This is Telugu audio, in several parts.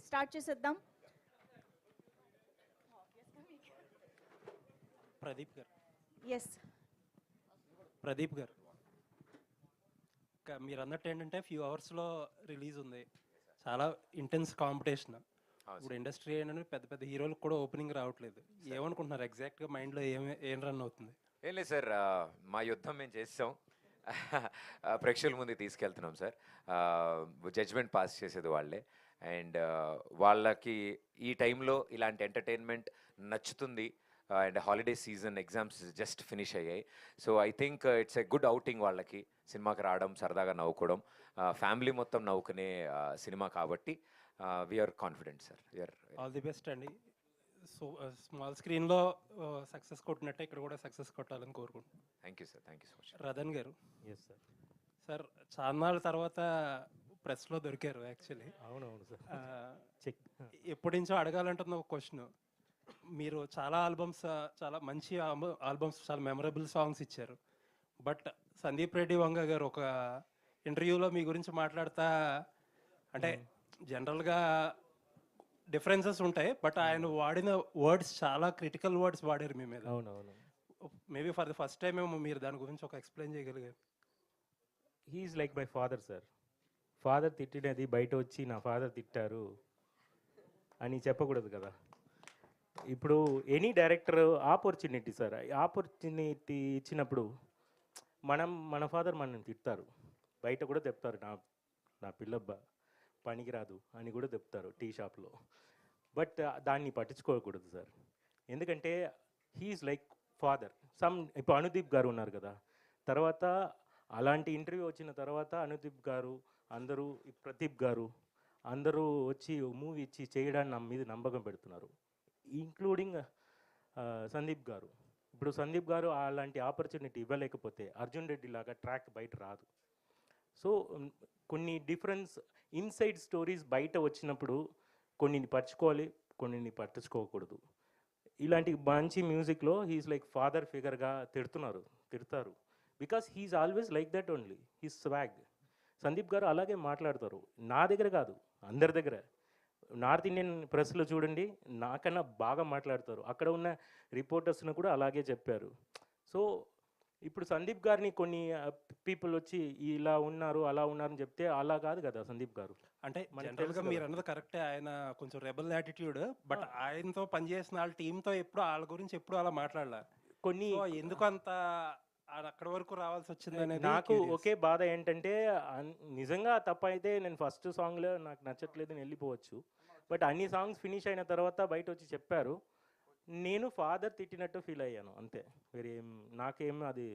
స్టార్ట్ చేసేద్దాం. ప్రదీప్ గారు ఎస్. ప్రదీప్ గారు మీరు అన్నట్టు ఏంటంటే ఫ్యూ అవర్స్లో రిలీజ్ ఉంది, చాలా ఇంటెన్స్ కాంపిటీషన్. ఇప్పుడు ఇండస్ట్రీ ఏంటంటే పెద్ద పెద్ద హీరోలకు కూడా ఓపెనింగ్ రావట్లేదు. ఏమనుకుంటున్నారు ఎగ్జాక్ట్గా మైండ్లో ఏం రన్ అవుతుంది? ఏం లేదు సార్, మా యుద్ధం మేము చేసాం. ప్రేక్షకుల ముందుకు తీసుకెళ్తున్నాం సార్. జడ్జ్మెంట్ పాస్ చేసేది వాళ్ళే. అండ్ వాళ్ళకి ఈ టైంలో ఇలాంటి ఎంటర్టైన్మెంట్ నచ్చుతుంది. And holiday season, exams just finish అయ్యాయి. So I think it's a good outing వాళ్ళకి. సినిమాకి రావడం, సరదాగా నవ్వుకోవడం, ఫ్యామిలీ మొత్తం నవ్వుకునే సినిమా కాబట్టి we are confident sir. We are all the best అండి. సో స్మాల్ స్క్రీన్లో సక్సెస్ కొట్టినట్టే ఇక్కడ కూడా సక్సెస్ కొట్టాలని కోరుకుంటున్నాను. Thank you sir, thank you so much. Ratan గారు. Yes sir. సార్ చాన్నాళ్ళ తర్వాత ప్రెస్లో దొరికారు యాక్చువల్లీ. అవునవును సార్. చెక్. ఎప్పటి నుంచో అడగాలంటున్న ఒక క్వశ్చన్. మీరు చాలా ఆల్బమ్స్, చాలా మంచి ఆల్బమ్స్, చాలా మెమరబుల్ సాంగ్స్ ఇచ్చారు. బట్ సందీప్ రెడ్డి వంగ గారు ఒక ఇంటర్వ్యూలో మీ గురించి మాట్లాడతా, అంటే జనరల్గా డిఫరెన్సెస్ ఉంటాయి, బట్ ఆయన వాడిన వర్డ్స్ చాలా క్రిటికల్ వర్డ్స్ వాడారు మీ మీద. అవునవును. Maybe for the first time ఏమో మీరు దాని గురించి ఒక ఎక్స్ప్లెయిన్ చేయగలిగారు. He's like my father sir. Father తిట్టినది బయట వచ్చి నా ఫాదర్ తిట్టారు అని చెప్పకూడదు కదా. ఇప్పుడు any director opportunity sir, opportunity ఇచ్చినప్పుడు మన ఫాదర్ మనల్ని తిడతారు, బయట కూడా చెప్తారు నా పిల్ల పనికిరాదు అని కూడా చెప్తారు టీ షాప్లో. బట్ దాన్ని పట్టించుకోకూడదు సార్, ఎందుకంటే హీఈస్ లైక్ ఫాదర్. ఇప్పుడు అనుదీప్ గారు ఉన్నారు కదా, తర్వాత అలాంటి ఇంటర్వ్యూ వచ్చిన తర్వాత అనుదీప్ గారు అందరూ, ప్రదీప్ గారు అందరూ వచ్చి మూవీ ఇచ్చి చేయడానికి నా మీద నమ్మకం పెడుతున్నారు, ఇంక్లూడింగ్ సందీప్ గారు. ఇప్పుడు సందీప్ గారు అలాంటి ఆపర్చునిటీ ఇవ్వలేకపోతే అర్జున్ రెడ్డి లాగా ట్రాక్ బయట రాదు. సో కొన్ని డిఫరెన్స్ ఇన్సైడ్ స్టోరీస్ బయట వచ్చినప్పుడు కొన్నిని పరచుకోవాలి, కొన్నిని పట్టించుకోకూడదు. ఇలాంటి మంచి మ్యూజిక్లో హీఈస్ లైక్ ఫాదర్ ఫిగర్గా తిడతారు because he's always like that only, he's swag. Sandeep గారు అలాగే మాట్లాడతారు, నా దగ్గర కాదు అందరి దగ్గర. నార్త్ ఇండియన్ ప్రెస్లో చూడండి, నాకన్నా బాగా మాట్లాడతారు. అక్కడ ఉన్న రిపోర్టర్స్ను కూడా అలాగే చెప్పారు. సో ఇప్పుడు సందీప్ గారిని కొన్ని పీపుల్ వచ్చి ఇలా ఉన్నారు అలా ఉన్నారని చెప్తే అలా కాదు కదా సందీప్ గారు. అంటే జనరల్గా మీరు అన్నది కరెక్టే, ఆయన కొంచెం రెబల్ యాటిట్యూడ్. బట్ ఆయనతో పనిచేసిన వాళ్ళ టీంతో ఎప్పుడు వాళ్ళ గురించి ఎప్పుడు అలా మాట్లాడాల. కొన్ని ఎందుకు అంత అక్కడ వరకు రావాల్సి వచ్చింది అనేది నాకు ఒకే బాధ ఏంటంటే, నిజంగా తప్ప అయితే నేను ఫస్ట్ సాంగ్లో నాకు నచ్చట్లేదని వెళ్ళిపోవచ్చు. బట్ అన్ని సాంగ్స్ ఫినిష్ అయిన తర్వాత బయట వచ్చి చెప్పారు, నేను ఫాదర్ తిట్టినట్టు ఫీల్ అయ్యాను అంతే. వేరేం నాకేం అది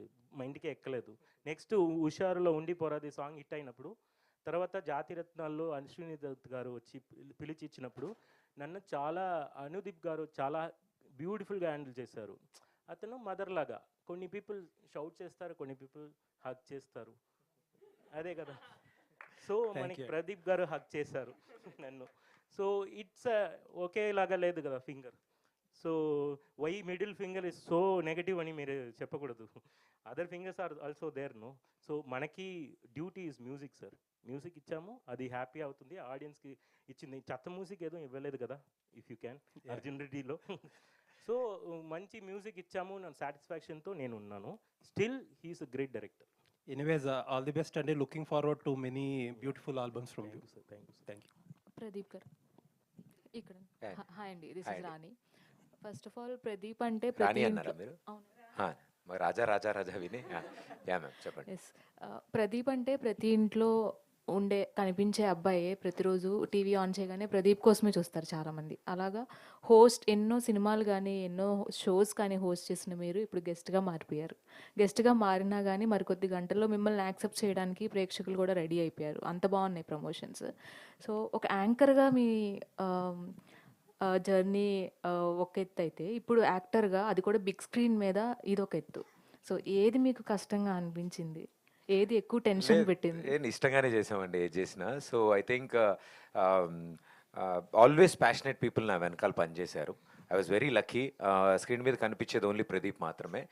మైండ్కే ఎక్కలేదు. నెక్స్ట్ హుషారులో ఉండిపోరాది సాంగ్ హిట్ అయినప్పుడు, తర్వాత జాతిరత్నాల్లో అశ్విని దత్ గారు వచ్చి పిలిచి ఇచ్చినప్పుడు నన్ను చాలా అనుదీప్ గారు చాలా బ్యూటిఫుల్గా హ్యాండిల్ చేశారు. అతను మదర్ లాగా. కొన్ని పీపుల్ షౌట్ చేస్తారు, కొన్ని పీపుల్ హగ్ చేస్తారు, అదే కదా. సో మనకి ప్రదీప్ గారు హగ్ చేశారు నన్ను. సో ఇట్స్ ఒకేలాగా లేదు కదా finger. So why middle finger is so negative అని మీరు చెప్పకూడదు. Other fingers are also there no. So మనకి duty is music sir. Music ఇచ్చాము, అది హ్యాపీ అవుతుంది, ఆడియన్స్కి ఇచ్చింది. చెత్త మ్యూజిక్ ఏదో ఇవ్వలేదు కదా, ఇఫ్ యూ క్యాన్ అర్జున్ రెడ్డిలో. సో మంచి మ్యూజిక్ ఇచ్చాము, నా సాటిస్ఫాక్షన్తో నేను ఉన్నాను. Still he's a great director. Anyways all the best అండి. Looking forward to many beautiful albums from you sir. Thank you. Pradeep గారు ఇక్కడ. హాయ్ అండి, this is Rani. First of all Pradeep అంటే రాణి అన్నారా మీరు? రాజా రాజా రాజా విని చెప్పండి. ఎస్, ప్రదీప్ అంటే ప్రతి ఇంట్లో కనిపించే అబ్బాయే. ప్రతిరోజు టీవీ ఆన్ చేయగానే ప్రదీప్ కోసమే చూస్తారు చాలామంది. అలాగా హోస్ట్ ఎన్నో సినిమాలు కానీ ఎన్నో షోస్ కానీ హోస్ట్ చేసిన మీరు ఇప్పుడు గెస్ట్గా మారిపోయారు. గెస్ట్గా మారినా కానీ మరికొద్ది గంటల్లో మిమ్మల్ని యాక్సెప్ట్ చేయడానికి ప్రేక్షకులు కూడా రెడీ అయిపోయారు. అంత బాగున్నాయి ప్రమోషన్స్. సో ఒక యాంకర్గా మీ జర్నీ ఒక ఎత్తు అయితే, ఇప్పుడు యాక్టర్గా అది కూడా బిగ్ స్క్రీన్ మీద ఇదొక ఎత్తు. సో ఏది మీకు కష్టంగా అనిపించింది, ఏది ఎక్కువ టెన్షన్ పెట్టింది? ఇష్టంగానే చేసామండి ఏది చేసినా. So I think always passionate people నా వెనకాల పనిచేశారు. I was very lucky. Screen మీద కనిపించేది ఓన్లీ ప్రదీప్ మాత్రమే.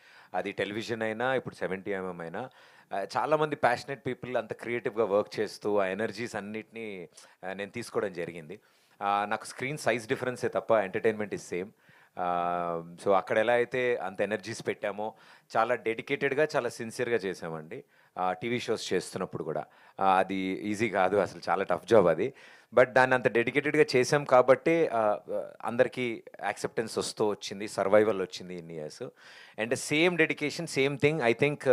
అది టెలివిజన్ అయినా, ఇప్పుడు 70mm అయినా, చాలామంది ప్యాషనెట్ పీపుల్ అంత క్రియేటివ్గా వర్క్ చేస్తూ ఆ ఎనర్జీస్ అన్నిటినీ నేను తీసుకోవడం జరిగింది. నాకు స్క్రీన్ సైజ్ డిఫరెన్సే తప్ప ఎంటర్టైన్మెంట్ ఇస్ సేమ్. సో అక్కడ ఎలా అయితే అంత ఎనర్జీస్ పెట్టామో చాలా డెడికేటెడ్గా చాలా సిన్సియర్గా చేసామండి. టీవీ షోస్ చేస్తున్నప్పుడు కూడా అది ఈజీ కాదు, అసలు చాలా టఫ్ జాబ్ అది. బట్ దాన్ని అంత డెడికేటెడ్గా చేసాం కాబట్టి అందరికీ యాక్సెప్టెన్స్ వస్తూ వచ్చింది, సర్వైవల్ వచ్చింది ఇన్ని years. And same dedication same thing I think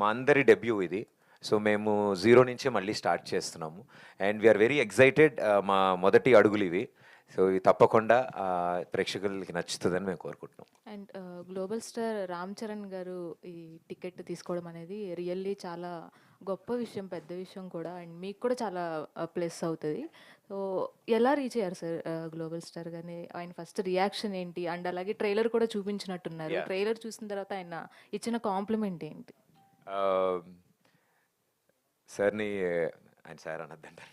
మా అందరి డెబ్యూ ఇది. సో మేము 0 నుంచే మళ్ళీ స్టార్ట్ చేస్తున్నాము అండ్ వీఆర్ వెరీ ఎక్సైటెడ్. మా మొదటి అడుగులు ఇవి. సో ఇది తప్పకుండా ప్రేక్షకులకి నచ్చుతుందని మేము కోరుకుంటున్నాం. And global star Ram Charan గారు ఈ టికెట్ తీసుకోవడం అనేది రియల్లీ చాలా గొప్ప విషయం, పెద్ద విషయం కూడా. అండ్ మీకు కూడా చాలా ప్లస్ అవుతుంది. సో ఎలా రీచ్ అయ్యారు సార్ గ్లోబల్ స్టార్ గారిని? ఆయన ఫస్ట్ రియాక్షన్ ఏంటి? అండ్ అలాగే ట్రైలర్ కూడా చూపించినట్టున్నారు. ట్రైలర్ చూసిన తర్వాత ఆయన ఇచ్చిన కాంప్లిమెంట్ ఏంటి? సార్ని ఆయన సార్ అనద్దంటారు.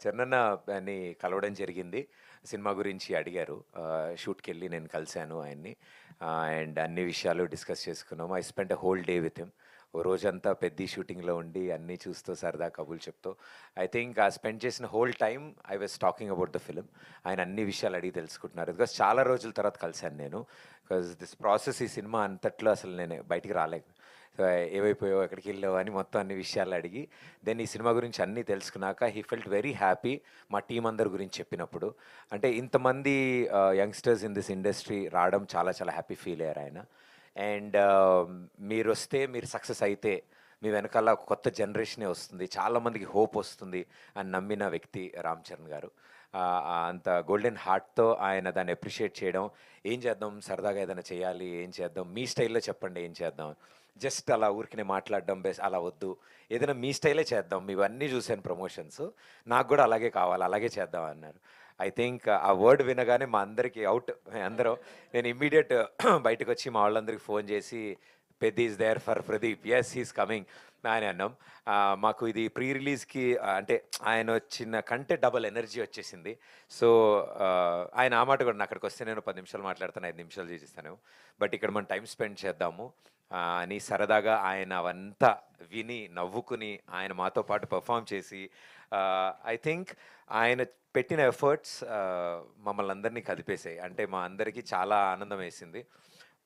చరణ్ని కలవడం జరిగింది, సినిమా గురించి అడిగారు. షూట్కి వెళ్ళి నేను కలిశాను ఆయన్ని అండ్ అన్ని విషయాలు డిస్కస్ చేసుకున్నాము. I spend a whole day with him. ఓ రోజంతా పెద్ద షూటింగ్లో ఉండి అన్నీ చూస్తూ సరదా కబుర్లు చెప్తూ ఐ థింక్ ఆ స్పెండ్ చేసిన whole time I was talking about the film. ఆయన అన్ని విషయాలు అడిగి తెలుసుకుంటున్నారు. బికాస్ చాలా రోజుల తర్వాత కలిశాను నేను. బికాస్ దిస్ ప్రాసెస్ ఈ సినిమా అంతట్లో అసలు నేను బయటికి రాలేదు. సో ఏవైపోయావు, ఎక్కడికి వెళ్ళావు అని మొత్తం అన్ని విషయాలు అడిగి దెన్ ఈ సినిమా గురించి అన్నీ తెలుసుకున్నాక హీ ఫెల్ట్ వెరీ హ్యాపీ. మా టీం అందరి గురించి చెప్పినప్పుడు అంటే ఇంతమంది యంగ్స్టర్స్ ఇన్ దిస్ ఇండస్ట్రీ రావడం చాలా చాలా హ్యాపీ ఫీల్ అయ్యారు ఆయన. అండ్ మీరు వస్తే, మీరు సక్సెస్ అయితే మీ వెనకాల ఒక కొత్త జనరేషనే వస్తుంది, చాలామందికి హోప్ వస్తుంది అని నమ్మిన వ్యక్తి రామ్ చరణ్ గారు. అంత గోల్డెన్ హార్ట్తో ఆయన దాన్ని అప్రిషియేట్ చేయడం, ఏం చేద్దాం సరదాగా ఏదైనా చేయాలి, ఏం చేద్దాం మీ స్టైల్లో చెప్పండి ఏం చేద్దాం, జస్ట్ అలా ఊరికినే మాట్లాడడం బెస్ట్, అలా వద్దు, ఏదైనా మీ స్టైలే చేద్దాం, ఇవన్నీ చూశాను ప్రమోషన్స్, నాకు కూడా అలాగే కావాలి, అలాగే చేద్దాం అన్నారు. ఐ థింక్ ఆ వర్డ్ వినగానే మా అందరికీ అవుట్ అందరం. నేను ఇమ్మీడియట్ బయటకు వచ్చి మా వాళ్ళందరికీ ఫోన్ చేసి పెద్ద is there for Pradeep, yes he's coming అని అన్నాం. మాకు ఇది ప్రీ రిలీజ్కి అంటే ఆయన వచ్చిన కంటే డబల్ ఎనర్జీ వచ్చేసింది. సో ఆయన ఆ మాట కూడా, అక్కడికి వస్తే నేను 10 నిమిషాలు మాట్లాడతాను, 5 నిమిషాలు చేసేస్తాను, బట్ ఇక్కడ మనం టైం స్పెండ్ చేద్దాము అని సరదాగా ఆయన అవంతా విని నవ్వుకుని ఆయన మాతో పాటు పర్ఫామ్ చేసి ఐ థింక్ ఆయన పెట్టిన ఎఫర్ట్స్ మమ్మల్ని అందరినీ కదిపేసాయి. అంటే మా అందరికీ చాలా ఆనందం వేసింది.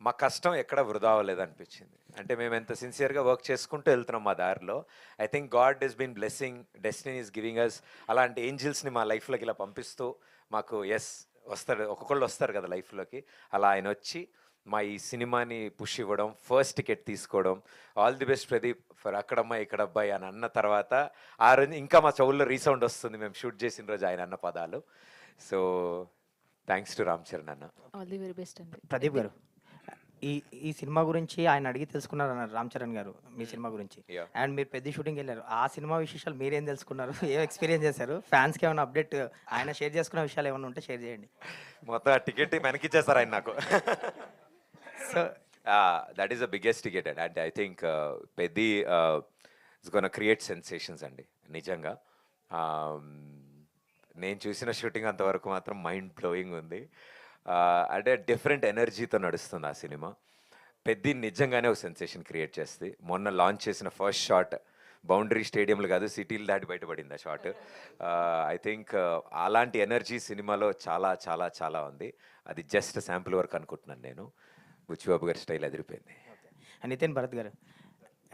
మా కష్టం ఎక్కడ వృధా అవ్వలేదు అనిపించింది. అంటే మేము ఎంత సిన్సియర్గా వర్క్ చేసుకుంటూ వెళ్తున్నాం మా దారిలో. I think God is been blessing, destiny is giving us అలాంటి ఏంజిల్స్ని మా లైఫ్లోకి ఇలా పంపిస్తూ మాకు ఎస్ వస్తారు, ఒక్కొక్కళ్ళు వస్తారు కదా లైఫ్లోకి, అలా ఆయన వచ్చి మా ఈ సినిమాని పుష్ ఇవ్వడం, ఫస్ట్ టికెట్ తీసుకోవడం, all the best Pradeep for Akkadamma Ikkadabbayi అని అన్న తర్వాత ఆ రోజు ఇంకా మా చెవుల్లో రీసౌండ్ వస్తుంది మేము షూట్ చేసిన రోజు ఆయన అన్న పదాలు. So thanks to Ram Charan అన్న. ఆల్ ది వెరీ బెస్ట్ అండి. ప్రదీప్ గారు, ఈ ఈ సినిమా గురించి ఆయన అడిగి తెలుసుకున్నారు అన్నారు రామ్ చరణ్ గారు మీ సినిమా గురించి. అండ్ మీరు పెద్ద షూటింగ్ వెళ్ళారు, ఆ సినిమా విశేషాలు మీరేం తెలుసుకున్నారు, ఏం ఎక్స్పీరియన్స్ చేశారు, ఫ్యాన్స్కి ఏమైనా అప్డేట్ ఆయన షేర్ చేసుకున్న విషయాలు ఏమైనా ఉంటే షేర్ చేయండి. మొత్తం ఆ టికెట్ వెనకిచ్చేస్తారు ఆయన నాకు. So that is the biggest ticket and and I think పెద్ద ఇట్స్ గోనా క్రియేట్ సెన్సేషన్స్ అండి నిజంగా. నేను చూసిన షూటింగ్ అంతవరకు మాత్రం మైండ్ బ్లోయింగ్ ఉంది. అంటే డిఫరెంట్ ఎనర్జీతో నడుస్తుంది ఆ సినిమా. పెద్ద నిజంగానే ఒక సెన్సేషన్ క్రియేట్ చేస్తుంది. మొన్న లాంచ్ చేసిన ఫస్ట్ షాట్ బౌండరీ స్టేడియంలు కాదు, సిటీలు దాటి బయటపడింది ఆ షాట్. ఐ థింక్ అలాంటి ఎనర్జీ సినిమాలో చాలా చాలా చాలా ఉంది. అది జస్ట్ శాంపుల్ వర్క్ అనుకుంటున్నాను నేను. బుచ్చిబాబు గారి స్టైల్ అదిరిపోయింది. నితిన్ భరత్ గారు,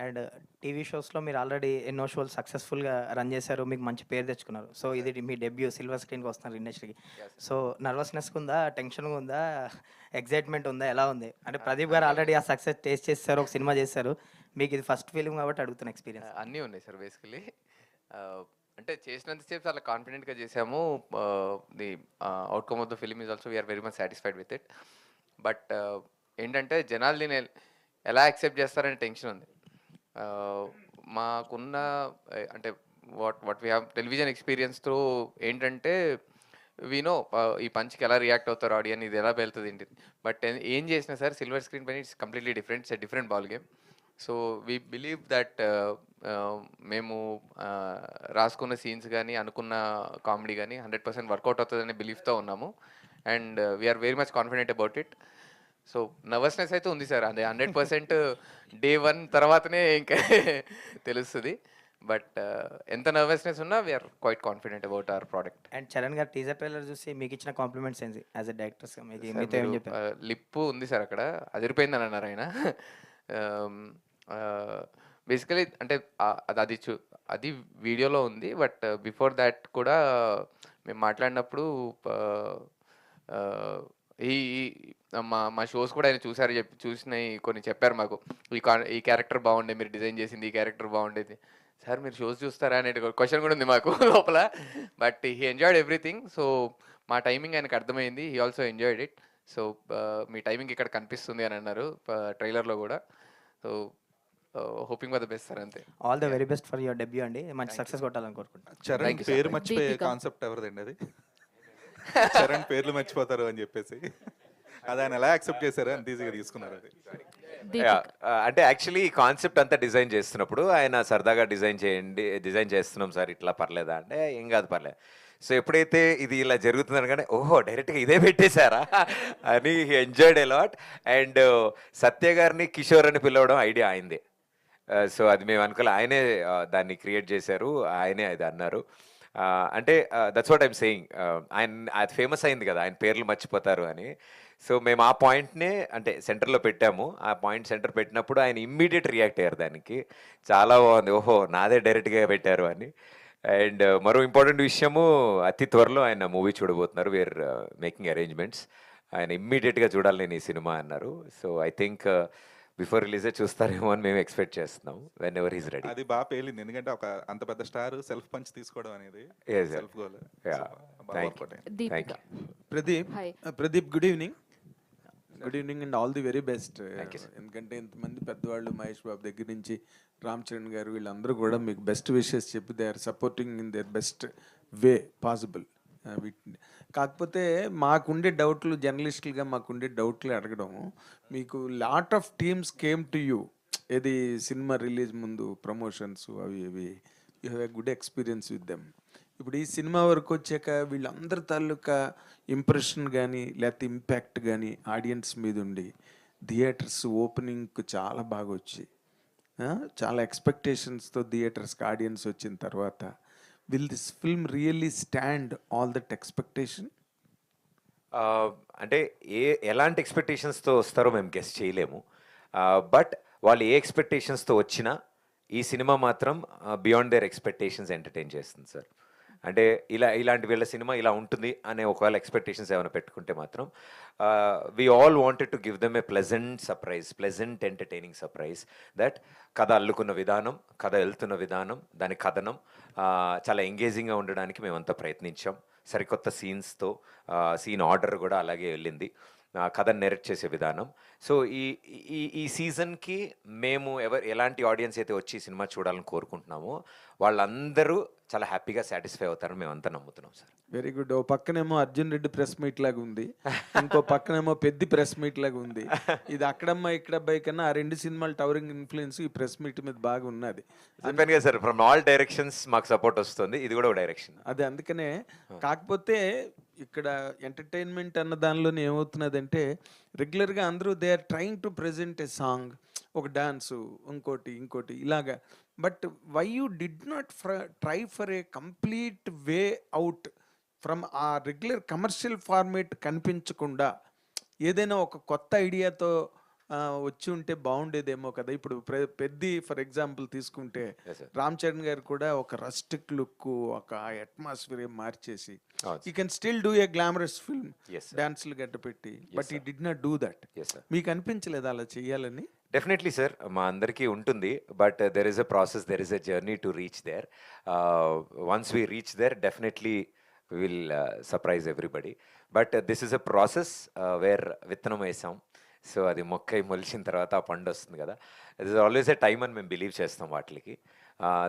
అండ్ టీవీ షోస్లో మీరు ఆల్రెడీ ఎన్నో షోలు సక్సెస్ఫుల్గా రన్ చేశారు, మీకు మంచి పేరు తెచ్చుకున్నారు. సో ఇది మీ డెబ్యూ, సిల్వర్ స్క్రీన్కి వస్తున్నారు ఇండస్ట్రీకి. సో నర్వస్నెస్గా ఉందా, టెన్షన్గా ఉందా, ఎగ్జైట్మెంట్ ఉందా, ఎలా ఉంది? అంటే ప్రదీప్ గారు ఆల్రెడీ ఆ సక్సెస్ టేస్ట్ చేస్తారు, ఒక సినిమా చేశారు, మీకు ఇది ఫస్ట్ ఫిలిం కాబట్టి అడుగుతున్న ఎక్స్పీరియన్స్. అన్నీ ఉన్నాయి సార్ బేసికలీ. అంటే చేసినంతసేపు చాలా కాన్ఫిడెంట్గా చేసాము. The outcome of the film is also we're very much satisfied with it. But ఏంటంటే జనాలు దీన్ని ఎలా యాక్సెప్ట్ చేస్తారనే టెన్షన్ ఉంది. మాకున్న అంటే what we have television experience through ఏంటంటే వీనో ఈ పంచ్కి ఎలా రియాక్ట్ అవుతారు ఆడియన్, ఇది ఎలా వెళ్తుంది ఏంటి. బట్ ఏం చేసినా సార్ సిల్వర్ స్క్రీన్ పైన it's completely different, it's different ball game. So we believe that మేము రాసుకున్న సీన్స్ కానీ అనుకున్న కామెడీ కానీ 100% వర్కౌట్ అవుతుందనే బిలీఫ్తో ఉన్నాము. And we're very much confident about it. So nervousness అయితే ఉంది సార్, అదే 100% డే 1 తర్వాతనే ఇంకా తెలుస్తుంది. బట్ ఎంత నర్వస్నెస్ ఉన్నా we're quite confident about our product. And Charan గారు టీజర్ ట్రైలర్ చూసి మీకు ఇచ్చిన కాంప్లిమెంట్స్ ఏంటి యాజ్ ఎ డైరెక్టర్స్గా మీకు మీతో ఏం చెప్పారు? లిప్పు ఉంది సార్ అక్కడ, అదిరిపోయిందని అన్నారు ఆయన. బేసికలీ అంటే అది వీడియోలో ఉంది, బట్ బిఫోర్ దాట్ కూడా మేము మాట్లాడినప్పుడు ఈ మా షోస్ కూడా ఆయన చూసినవి కొన్ని చెప్పారు మాకు. ఈ క్యారెక్టర్ బాగుండే, మీరు డిజైన్ చేసింది ఈ క్యారెక్టర్ బాగుండేది. సార్ మీరు షోస్ చూస్తారా అనే క్వశ్చన్ కూడా ఉంది మాకు లోపల. But he enjoyed everything. So మా టైమింగ్ ఆయనకు అర్థమైంది. He also enjoyed it. So మీ టైమింగ్ ఇక్కడ కనిపిస్తుంది అని అన్నారు ట్రైలర్లో కూడా. So hoping for the best sir, అంతే. All the very best for your debut అండి, మంచి సక్సెస్ కొట్టాలని కోరుకుంటున్నాను. Charan Thank you, sir. పేరు మర్చిపోయే దీపిక. కాన్సెప్ట్ ఎవరిదండి అది? చరణ్ పేర్లు మర్చిపోతారు అని చెప్పేసి అది ఆయన ఎలా యాక్సెప్ట్ చేశారు అంత ఈజీగా తీసుకున్నారు అది? అంటే యాక్చువల్లీ ఈ కాన్సెప్ట్ అంతా డిజైన్ చేస్తున్నప్పుడు ఆయన సరదాగా డిజైన్ చేస్తున్నాం సార్, ఇట్లా పర్లేదా అంటే ఏం కాదు పర్లేదు. సో ఎప్పుడైతే ఇది ఇలా జరుగుతుందని కానీ ఓహో డైరెక్ట్గా ఇదే పెట్టేశారా అని ఎంజాయ్డ్ అలాట్. అండ్ సత్య గారిని కిషోర్ అని పిలవడం ఐడియా అయింది. సో అది మేము అనుకోలే, ఆయనే దాన్ని క్రియేట్ చేశారు, ఆయనే అది అన్నారు. అంటే దట్స్ వాట్ ఐమ్ సేయింగ్, ఆయన అది ఫేమస్ అయింది కదా ఆయన పేర్లు మర్చిపోతారు అని. సో మేము ఆ పాయింట్నే అంటే సెంటర్లో పెట్టాము. ఆ పాయింట్ సెంటర్ పెట్టినప్పుడు ఆయన ఇమ్మీడియట్ రియాక్ట్ అయ్యారు దానికి. చాలా బాగుంది, ఓహో నాదే డైరెక్ట్గా పెట్టారు అని. అండ్ మరో ఇంపార్టెంట్ విషయము, అతి త్వరలో ఆయన మూవీ చూడబోతున్నారు. We're making arrangements. ఆయన ఇమ్మీడియట్గా చూడాలి నేను ఈ సినిమా అన్నారు. సో ఐ థింక్ బిఫోర్ రిలీజే చూస్తారేమో అని మేము ఎక్స్పెక్ట్ చేస్తున్నాం, వెన్ ఎవర్ ఈజ్ రెడీ. అది బాగా పేలింది, ఎందుకంటే ఒక అంత పెద్ద స్టార్ సెల్ఫ్ పంచ్ తీసుకోవడం అనేది Yes, sir. Self goal. Yeah. Thank you. Deepika. Thank you. Pradeep, Hi. Pradeep good evening. Good evening and all the very best. Thank you, sir. ఎందుకంటే ఇంతమంది పెద్దవాళ్ళు, మహేష్ బాబు దగ్గర నుంచి రామ్ చరణ్ గారు, వీళ్ళందరూ కూడా మీకు బెస్ట్ విషెస్ చెప్పి they are supporting in their best way possible. కాకపోతే మాకుండే డౌట్లు, జర్నలిస్టులుగా మాకుండే డౌట్లు అడగడం, మీకు lot of teams came to you, ఏది సినిమా రిలీజ్ ముందు ప్రమోషన్స్ అవి ఇవి, you have a good experience with them. ఇప్పుడు ఈ సినిమా వరకు వచ్చాక వీళ్ళందరి తాలూకా ఇంప్రెషన్ కానీ లేకపోతే ఇంపాక్ట్ కానీ ఆడియన్స్ మీద ఉండి థియేటర్స్ ఓపెనింగ్కి చాలా బాగా వచ్చి చాలా ఎక్స్పెక్టేషన్స్తో థియేటర్స్కి ఆడియన్స్ వచ్చిన తర్వాత will this film really stand all that expectation? అంటే ఎలాంటి ఎక్స్పెక్టేషన్స్తో వస్తారో మేము గెస్ చేయలేము. బట్ వాళ్ళు ఏ ఎక్స్పెక్టేషన్స్తో వచ్చినా ఈ సినిమా మాత్రం బియాండ్ దేర్ ఎక్స్పెక్టేషన్స్ ఎంటర్టైన్ చేస్తుంది సార్. అంటే ఇలాంటి వీళ్ళ సినిమా ఇలా ఉంటుంది అనే ఒకవేళ ఎక్స్పెక్టేషన్స్ ఏమైనా పెట్టుకుంటే మాత్రం we all wanted to give them a pleasant surprise, pleasant entertaining surprise. That కథ అల్లుకున్న విధానం, కథ వెళ్తున్న విధానం, దాని కథనం చాలా ఎంగేజింగ్గా ఉండడానికి మేమంతా ప్రయత్నించాం. సరికొత్త సీన్స్తో, సీన్ ఆర్డర్ కూడా అలాగే వెళ్ళింది, కథను నెరెక్ట్ చేసే విధానం. సో ఈ సీజన్కి మేము ఎలాంటి ఆడియన్స్ అయితే వచ్చి సినిమా చూడాలని కోరుకుంటున్నామో వాళ్ళందరూ చాలా హ్యాపీగా సాటిస్ఫై అవుతారని మేమంతా నమ్ముతున్నాం సార్. Very good. ఓ పక్కనేమో అర్జున్ రెడ్డి ప్రెస్ మీట్ లాగా ఉంది, ఇంకో పక్కనేమో పెద్ద ప్రెస్ మీట్ లాగా ఉంది. ఇది అక్కడమ్మా ఇక్కడబ్బాయి కన్నా ఆ రెండు సినిమాలు టవరింగ్ ఇన్ఫ్లుయెన్స్ ఈ ప్రెస్ మీట్ మీద బాగా ఉన్నది. చెప్పాను కదా సార్, ఫ్రమ్ ఆల్ డైరెక్షన్స్ మాకు సపోర్ట్ వస్తుంది, ఇది కూడా ఒక డైరెక్షన్. అదే అందుకనే. కాకపోతే ఇక్కడ ఎంటర్టైన్మెంట్ అన్న దానిలోనే ఏమవుతున్నదంటే రెగ్యులర్గా అందరూ they are trying to present a song, ఒక డాన్సు, ఇంకోటి ఇలాగా. But why you did not try for a complete way out from ఆ రెగ్యులర్ కమర్షియల్ ఫార్మేట్ కనిపించకుండా ఏదైనా ఒక కొత్త ఐడియాతో వచ్చి ఉంటే బాగుండేదేమో కదా. ఇప్పుడు పెద్ద ఫర్ ఎగ్జాంపుల్ తీసుకుంటే రామ్ చరణ్ గారు కూడా ఒక రస్టిక్ లుక్, ఒక అట్మాస్ఫియర్ మార్చేసి you can still do a glamorous film, డాన్స్లు గట్ట పెట్టి, బట్ ఈ డిడ్ నాట్ డూ దట్. మీకు అనిపించలేదు అలా చేయాలని? డెఫినెట్లీ సార్, మా అందరికీ ఉంటుంది, but there is a process, there is a journey to reach there. Once we reach there definitely we will surprise everybody. But this is a process where విత్తనం వేసాం, సో అది మొక్కై మొలిచిన తర్వాత ఆ పండు వస్తుంది కదా. It is always a time అని మేము బిలీవ్ చేస్తాం వాటికి.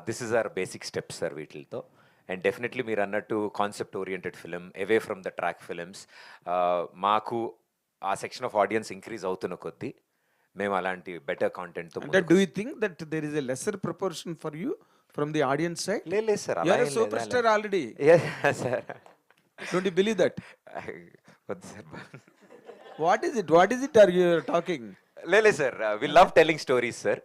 This is our basic steps sir వీటితో. అండ్ డెఫినెట్లీ మీరు అన్నట్టు concept oriented film, away from the track films, మాకు ఆ సెక్షన్ ఆఫ్ ఆడియన్స్ ఇంక్రీజ్ అవుతున్న కొద్దీ మేము అలాంటి బెటర్ కాంటెంట్తో. అంటే do you think that there is a lesser proportion for you from the audience side? లేదు sir, you are a superstar already. Yes sir. Don't you believe that? వద్దు sir. What is it are you talking? లేదు sir, we love telling stories sir.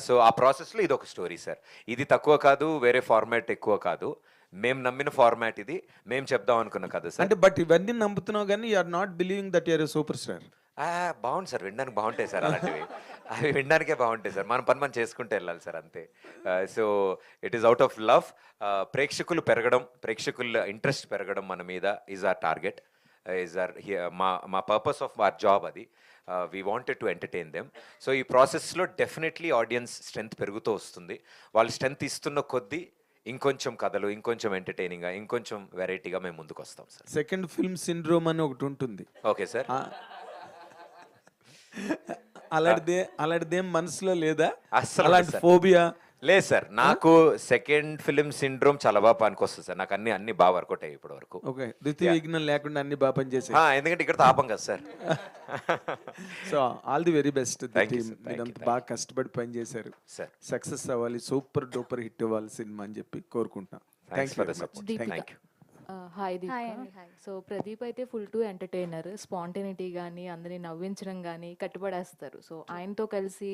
So ఆ ప్రాసెస్లో ఇది ఒక స్టోరీ సార్. ఇది తక్కువ కాదు, వేరే ఫార్మాట్ ఎక్కువ కాదు, మేము నమ్మిన ఫార్మాట్ ఇది, మేము చెప్దాం అనుకున్న కథ సార్. అంటే బట్ ఇవన్నీ నమ్ముతున్నావు కానీ you are not believing that you're a super star. బాగుంది సార్, వినడానికి బాగుంటాయి సార్ అలాంటివి. అవి వినడానికే బాగుంటాయి సార్, మన పని మనం చేసుకుంటూ వెళ్ళాలి సార్ అంతే. So it is out of love. ప్రేక్షకులు పెరగడం, ప్రేక్షకుల ఇంట్రెస్ట్ పెరగడం మన మీద is our target, is our మా పర్పస్ ఆఫ్ అవర్ జాబ్ అది. We wanted to entertain them. So ఈ ప్రాసెస్లో డెఫినెట్లీ ఆడియన్స్ స్ట్రెంత్ పెరుగుతూ వస్తుంది. వాళ్ళు స్ట్రెంత్ ఇస్తున్న కొద్దీ ఇంకొంచెం కథలు, ఇంకొంచెం ఎంటర్టైనింగ్గా, ఇంకొంచెం వెరైటీగా మేము ముందుకు వస్తాం సార్. సెకండ్ ఫిల్మ్ సిండ్రోమ్ అని ఒకటి ఉంటుంది. Okay sir. అలాంటిదేం మనసులో లేదా? అస్సలు అలాంటి లేదు సార్. ఫోబియా లేదు సార్, నాకు సెకండ్ ఫిలిం సిండ్రోమ్ చాలా బాగా పనికొస్తుంది సార్. నాకు అన్ని బాగా వర్కౌట్ అయ్యాయి ఇప్పటి వరకు. ఓకే, ద్వితీయ విఘ్నం లేకుండా అన్ని బాగా పనిచేసాయి. ఎందుకంటే ఇక్కడ ఆపం కదా sir. So all the very best. Thank you, sir. మీరంతా బాగా కష్టపడి పనిచేశారు. సార్ సక్సెస్ అవ్వాలి, సూపర్ డూపర్ హిట్ అవ్వాలి సినిమా అని చెప్పి కోరుకుంటున్నాం. Thanks for the support. Deepika. Thank you. Hi hi Deepika. అండి, హాయ్. సో ప్రదీప్ అయితే ఫుల్ టు ఎంటర్టైనర్, స్పాంటేనిటీ కానీ అందరిని నవ్వించడం కానీ కట్టుబడేస్తారు. సో ఆయనతో కలిసి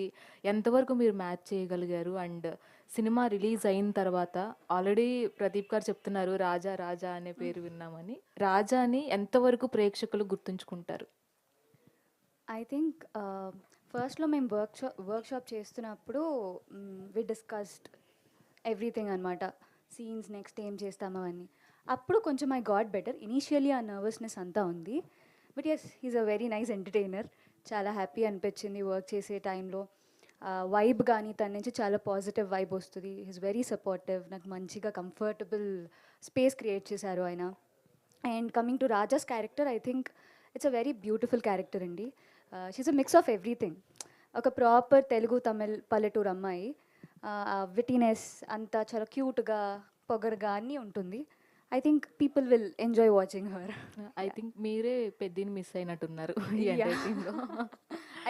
ఎంతవరకు మీరు మ్యాచ్ చేయగలిగారు? అండ్ సినిమా రిలీజ్ అయిన తర్వాత ఆల్రెడీ ప్రదీప్ గారు చెప్తున్నారు రాజా రాజా అనే పేరు విన్నామని. రాజాని ఎంతవరకు ప్రేక్షకులు గుర్తుంచుకుంటారు? ఐ థింక్ ఫస్ట్లో మేము వర్క్షాప్ చేస్తున్నప్పుడు వి డిస్కస్డ్ ఎవ్రీథింగ్ అనమాట. సీన్స్ నెక్స్ట్ ఏం చేస్తామో అని. అప్పుడు కొంచెం ఐ గాట్ బెటర్. ఇనీషియలీ ఆ నర్వస్నెస్ అంతా ఉంది, but yes he's a very nice entertainer. చాలా హ్యాపీ అనిపించింది వర్క్ చేసే టైంలో. వైబ్ కానీ తన నుంచి చాలా పాజిటివ్ వైబ్ వస్తుంది. He's very supportive. నాకు మంచిగా కంఫర్టబుల్ స్పేస్ క్రియేట్ చేశారు ఆయన. And coming to Raja's character, I think it's a very beautiful character అండి. She's a mix of everything. ఒక ప్రాపర్ తెలుగు తమిళ్ పల్లెటూరు అమ్మాయి. విటీనెస్ అంతా చాలా క్యూట్గా పొగరుగా అన్నీ ఉంటుంది. I think people will enjoy watching her. I think మీరే పెద్దని మిస్ అయినట్టున్నారు ఈ Yeah. ఎంటైర్ టీంలో.